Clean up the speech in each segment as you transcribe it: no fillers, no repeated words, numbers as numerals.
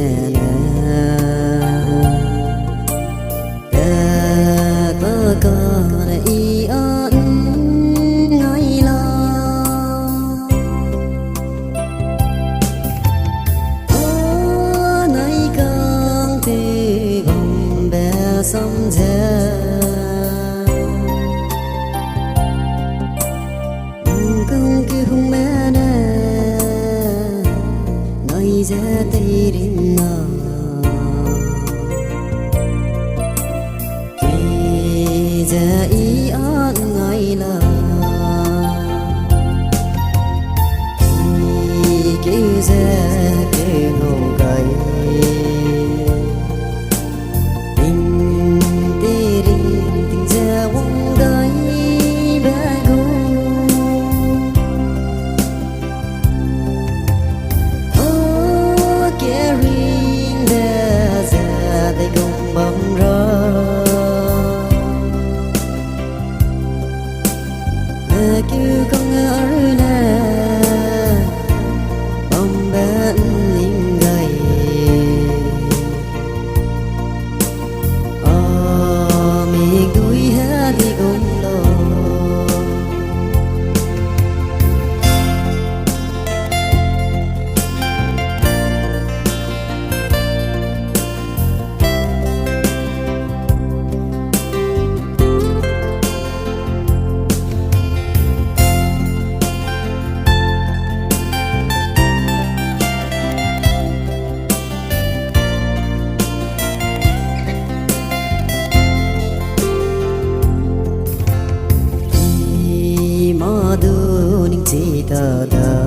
mẹ đã có con ý ơn ngay lo ở nơi con thì vòng bé sông giờ con kêu mẹ nè nói ra tay đến nào thì ra ý ơn ngay là thì kêu ra kêu ngầu gầy tình tê đình tình ra quăng gầy bé gù carrying the ra tay cùng bóng rơ kêu con ở nè bóng bên nhìn gầy mình đuổi hết đi cùng lo chỉ ta ta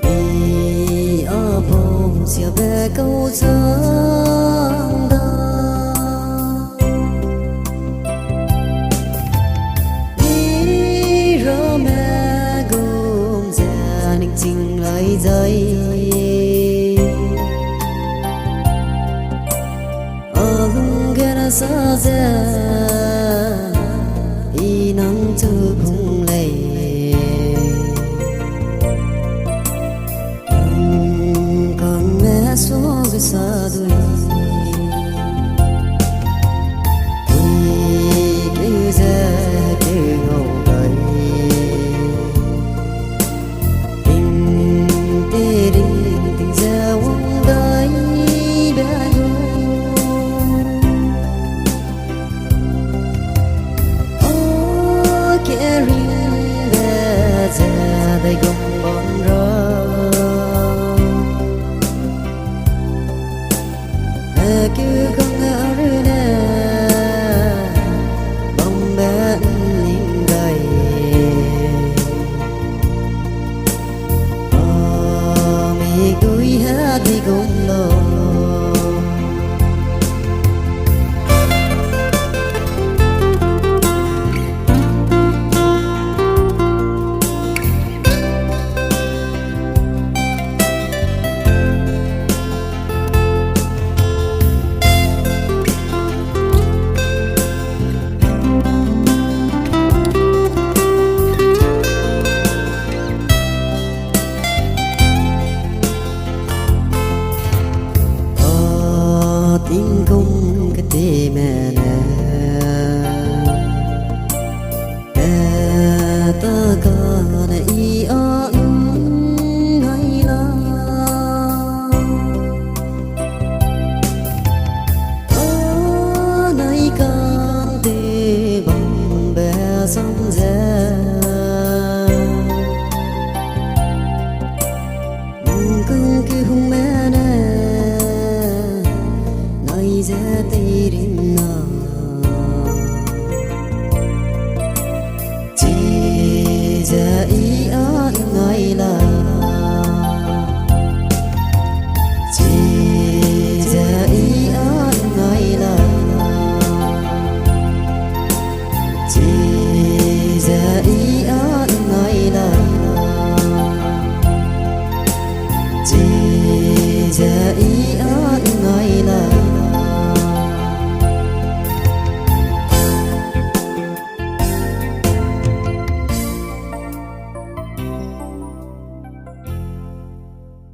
đi ở vùng xia bé câu giang da đi rồi mẹ gồm ra ninh trình lại dây ở vùng kia đã xa ra nắng chưa không lệ còn mẹ số cái xa đôi kêu ra kêu ngầu gầy tình tê đình tình ra quăng gầy bé carrying the ra tay cùng bóng rơ kêu con ở nè bóng bên nhìn gầy mình đuổi hết đi cùng lo tiếng cung cái tê mẹ nè ta còn ý ơn ngay là ở nơi con tê bằng bé sông ra con kêu mẹ nè ra tay đến nào chỉ ra ý ơn ngay là chỉ ra ý ơn ngay là chỉ ra ý ơn ngay là chỉ ra ý